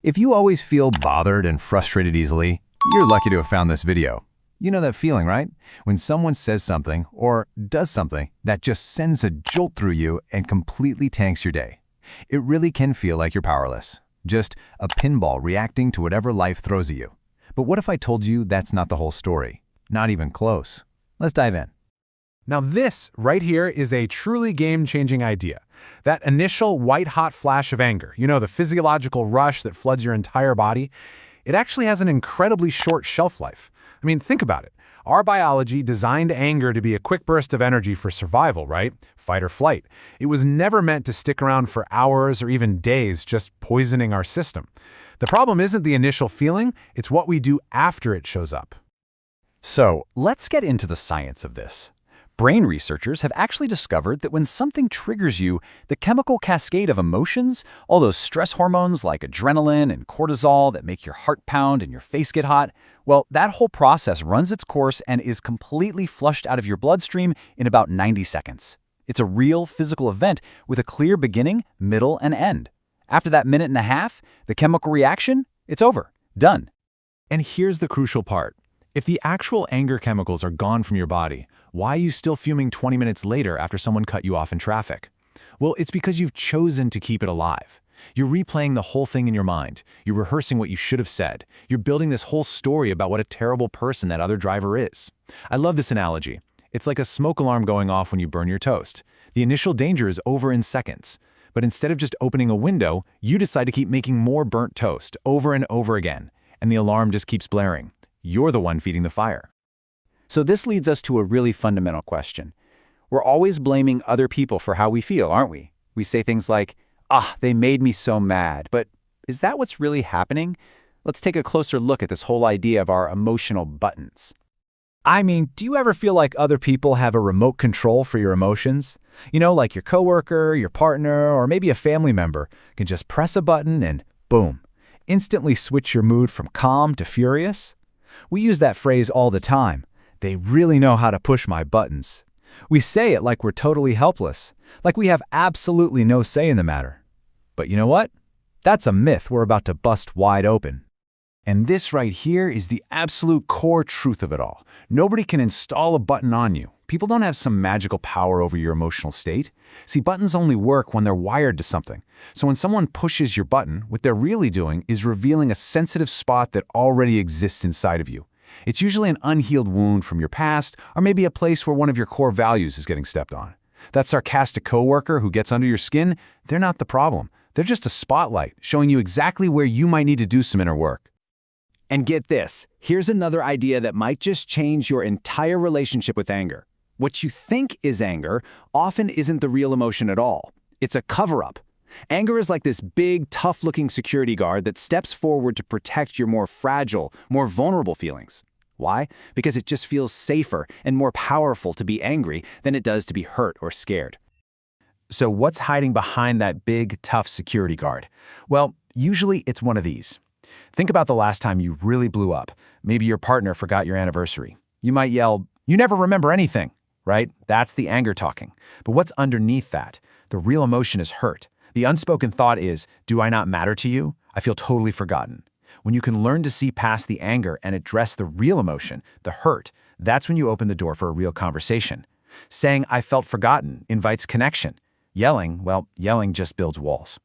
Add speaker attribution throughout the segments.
Speaker 1: If you always feel bothered and frustrated easily, you're lucky to have found this video. You know that feeling, right? When someone says something or does something that just sends a jolt through you and completely tanks your day. It really can feel like you're powerless, just a pinball reacting to whatever life throws at you. But what if I told you that's not the whole story? Not even close. Let's dive in.
Speaker 2: Now this right here is a truly game-changing idea. That initial white-hot flash of anger, the physiological rush that floods your entire body, it actually has an incredibly short shelf life. I mean, think about it. Our biology designed anger to be a quick burst of energy for survival, right? Fight or flight. It was never meant to stick around for hours or even days, just poisoning our system. The problem isn't the initial feeling, it's what we do after it shows up.
Speaker 3: So, let's get into the science of this. Brain researchers have actually discovered that when something triggers you, the chemical cascade of emotions, all those stress hormones like adrenaline and cortisol that make your heart pound and your face get hot, well, that whole process runs its course and is completely flushed out of your bloodstream in about 90 seconds. It's a real physical event with a clear beginning, middle, and end. After that minute and a half, the chemical reaction, it's over. Done.
Speaker 2: And here's the crucial part. If the actual anger chemicals are gone from your body, why are you still fuming 20 minutes later after someone cut you off in traffic? Well, it's because you've chosen to keep it alive. You're replaying the whole thing in your mind. You're rehearsing what you should have said. You're building this whole story about what a terrible person that other driver is. I love this analogy. It's like a smoke alarm going off when you burn your toast. The initial danger is over in seconds. But instead of just opening a window, you decide to keep making more burnt toast over and over again. And the alarm just keeps blaring. You're the one feeding the fire.
Speaker 3: So this leads us to a really fundamental question. We're always blaming other people for how we feel, aren't we? We say things like, they made me so mad. But is that what's really happening? Let's take a closer look at this whole idea of our emotional buttons.
Speaker 1: I mean, do you ever feel like other people have a remote control for your emotions? Like your coworker, your partner, or maybe a family member can just press a button and boom, instantly switch your mood from calm to furious? We use that phrase all the time. They really know how to push my buttons. We say it like we're totally helpless, like we have absolutely no say in the matter. But you know what? That's a myth we're about to bust wide open.
Speaker 4: And this right here is the absolute core truth of it all. Nobody can install a button on you. People don't have some magical power over your emotional state. See, buttons only work when they're wired to something. So when someone pushes your button, what they're really doing is revealing a sensitive spot that already exists inside of you. It's usually an unhealed wound from your past, or maybe a place where one of your core values is getting stepped on. That sarcastic coworker who gets under your skin, they're not the problem. They're just a spotlight showing you exactly where you might need to do some inner work.
Speaker 3: And get this, here's another idea that might just change your entire relationship with anger. What you think is anger often isn't the real emotion at all. It's a cover-up. Anger is like this big, tough-looking security guard that steps forward to protect your more fragile, more vulnerable feelings. Why? Because it just feels safer and more powerful to be angry than it does to be hurt or scared.
Speaker 4: So what's hiding behind that big, tough security guard? Well, usually it's one of these. Think about the last time you really blew up. Maybe your partner forgot your anniversary. You might yell, "You never remember anything," right? That's the anger talking. But what's underneath that? The real emotion is hurt. The unspoken thought is, do I not matter to you? I feel totally forgotten. When you can learn to see past the anger and address the real emotion, the hurt, that's when you open the door for a real conversation. Saying, "I felt forgotten," invites connection. Yelling just builds walls.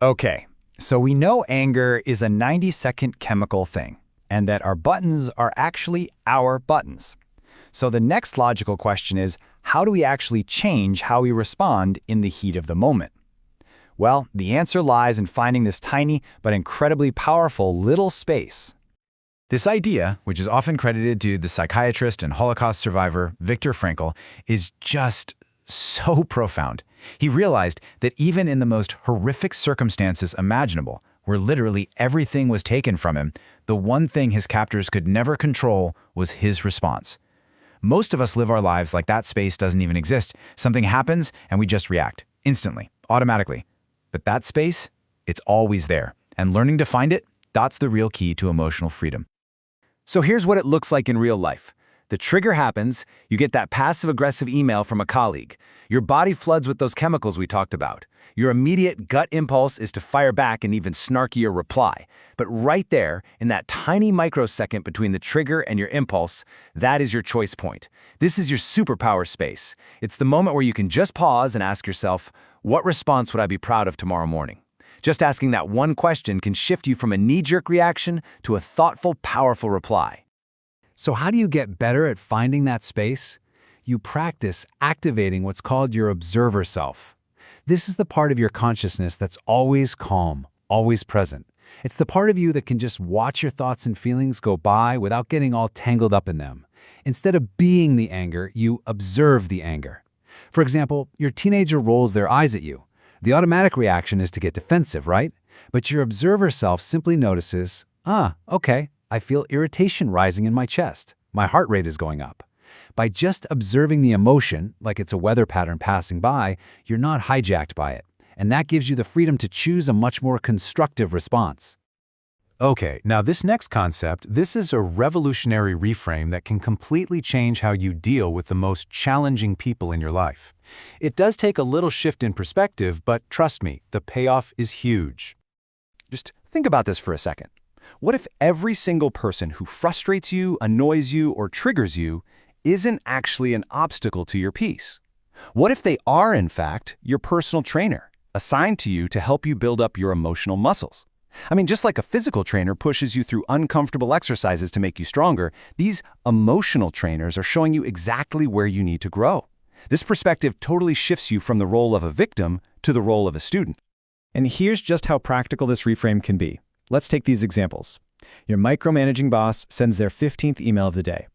Speaker 1: Okay, so we know anger is a 90-second chemical thing, and that our buttons are actually our buttons. So the next logical question is, how do we actually change how we respond in the heat of the moment? Well, the answer lies in finding this tiny but incredibly powerful little space.
Speaker 4: This idea, which is often credited to the psychiatrist and Holocaust survivor Viktor Frankl, is just so profound. He realized that even in the most horrific circumstances imaginable, where literally everything was taken from him, the one thing his captors could never control was his response. Most of us live our lives like that space doesn't even exist. Something happens and we just react, instantly, automatically. But that space, it's always there. And learning to find it, that's the real key to emotional freedom.
Speaker 3: So here's what it looks like in real life.
Speaker 2: The trigger happens, you get that passive-aggressive email from a colleague. Your body floods with those chemicals we talked about. Your immediate gut impulse is to fire back an even snarkier reply. But right there, in that tiny microsecond between the trigger and your impulse, that is your choice point. This is your superpower space. It's the moment where you can just pause and ask yourself, what response would I be proud of tomorrow morning? Just asking that one question can shift you from a knee-jerk reaction to a thoughtful, powerful reply.
Speaker 3: So how do you get better at finding that space? You practice activating what's called your observer self. This is the part of your consciousness that's always calm, always present. It's the part of you that can just watch your thoughts and feelings go by without getting all tangled up in them. Instead of being the anger, you observe the anger. For example, your teenager rolls their eyes at you. The automatic reaction is to get defensive, right? But your observer self simply notices, okay, I feel irritation rising in my chest. My heart rate is going up. By just observing the emotion, like it's a weather pattern passing by, you're not hijacked by it. And that gives you the freedom to choose a much more constructive response.
Speaker 2: Okay, now this next concept, this is a revolutionary reframe that can completely change how you deal with the most challenging people in your life. It does take a little shift in perspective, but trust me, the payoff is huge.
Speaker 3: Just think about this for a second. What if every single person who frustrates you, annoys you, or triggers you isn't actually an obstacle to your peace? What if they are, in fact, your personal trainer, assigned to you to help you build up your emotional muscles? I mean, just like a physical trainer pushes you through uncomfortable exercises to make you stronger, these emotional trainers are showing you exactly where you need to grow. This perspective totally shifts you from the role of a victim to the role of a student.
Speaker 1: And here's just how practical this reframe can be. Let's take these examples. Your micromanaging boss sends their 15th email of the day.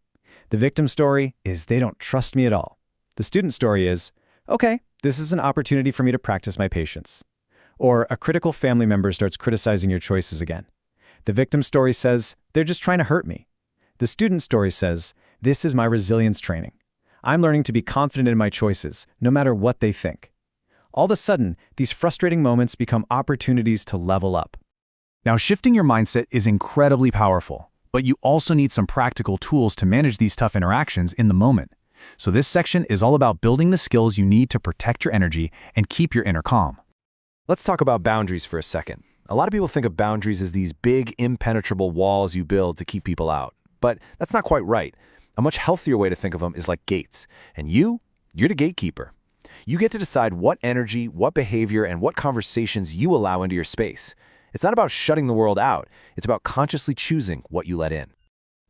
Speaker 1: The victim story is they don't trust me at all. The student story is, okay, this is an opportunity for me to practice my patience. Or a critical family member starts criticizing your choices again. The victim story says, they're just trying to hurt me. The student story says, this is my resilience training. I'm learning to be confident in my choices, no matter what they think. All of a sudden, these frustrating moments become opportunities to level up.
Speaker 2: Now, shifting your mindset is incredibly powerful, but you also need some practical tools to manage these tough interactions in the moment. So this section is all about building the skills you need to protect your energy and keep your inner calm.
Speaker 3: Let's talk about boundaries for a second. A lot of people think of boundaries as these big, impenetrable walls you build to keep people out. But that's not quite right. A much healthier way to think of them is like gates. And you're the gatekeeper. You get to decide what energy, what behavior, and what conversations you allow into your space. It's not about shutting the world out. It's about consciously choosing what you let in.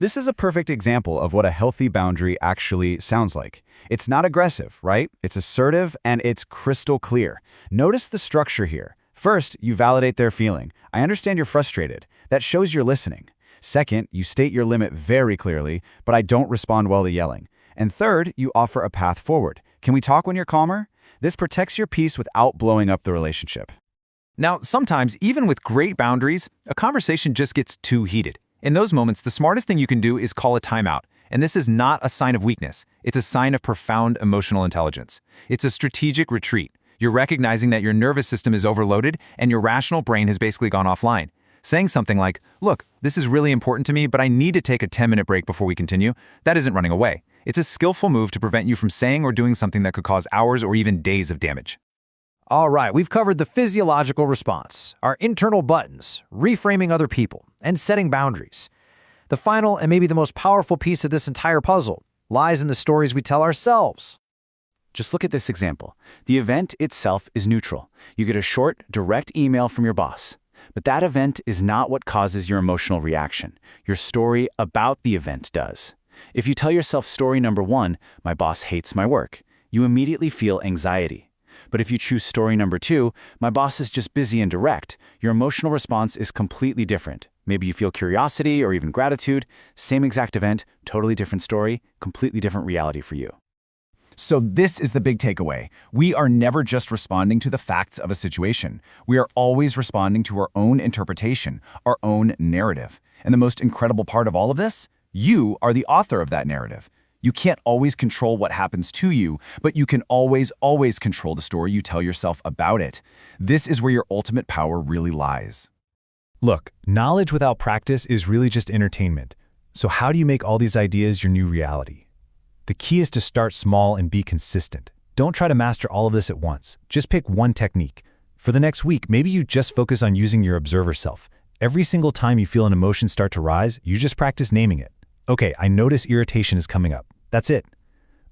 Speaker 1: This is a perfect example of what a healthy boundary actually sounds like. It's not aggressive, right? It's assertive and it's crystal clear. Notice the structure here. First, you validate their feeling. I understand you're frustrated. That shows you're listening. Second, you state your limit very clearly, but I don't respond well to yelling. And third, you offer a path forward. Can we talk when you're calmer? This protects your peace without blowing up the relationship.
Speaker 2: Now, sometimes, even with great boundaries, a conversation just gets too heated. In those moments, the smartest thing you can do is call a timeout. And this is not a sign of weakness. It's a sign of profound emotional intelligence. It's a strategic retreat. You're recognizing that your nervous system is overloaded and your rational brain has basically gone offline. Saying something like, look, this is really important to me, but I need to take a 10-minute break before we continue, that isn't running away. It's a skillful move to prevent you from saying or doing something that could cause hours or even days of damage.
Speaker 5: All right, we've covered the physiological response, our internal buttons, reframing other people, and setting boundaries. The final and maybe the most powerful piece of this entire puzzle lies in the stories we tell ourselves.
Speaker 1: Just look at this example. The event itself is neutral. You get a short, direct email from your boss. But that event is not what causes your emotional reaction. Your story about the event does. If you tell yourself story number 1, my boss hates my work, you immediately feel anxiety. But if you choose story number 2, my boss is just busy and direct, your emotional response is completely different. Maybe you feel curiosity or even gratitude. Same exact event, totally different story, completely different reality for you.
Speaker 3: So this is the big takeaway. We are never just responding to the facts of a situation. We are always responding to our own interpretation, our own narrative. And the most incredible part of all of this? You are the author of that narrative. You can't always control what happens to you, but you can always control the story you tell yourself about it. This is where your ultimate power really lies.
Speaker 2: Look, knowledge without practice is really just entertainment.
Speaker 1: So how do you make all these ideas your new reality? The key is to start small and be consistent. Don't try to master all of this at once. Just pick one technique. For the next week, maybe you just focus on using your observer self. Every single time you feel an emotion start to rise, you just practice naming it. Okay, I notice irritation is coming up. That's it.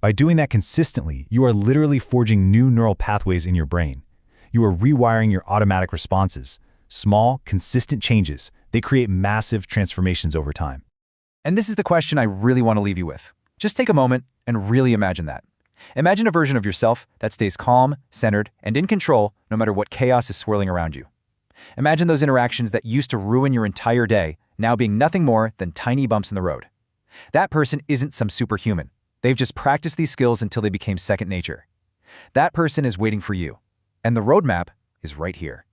Speaker 1: By doing that consistently, you are literally forging new neural pathways in your brain. You are rewiring your automatic responses. Small, consistent changes. They create massive transformations over time.
Speaker 3: And this is the question I really want to leave you with. Just take a moment and really imagine that. Imagine a version of yourself that stays calm, centered, and in control no matter what chaos is swirling around you. Imagine those interactions that used to ruin your entire day now being nothing more than tiny bumps in the road. That person isn't some superhuman. They've just practiced these skills until they became second nature. That person is waiting for you, and the roadmap is right here.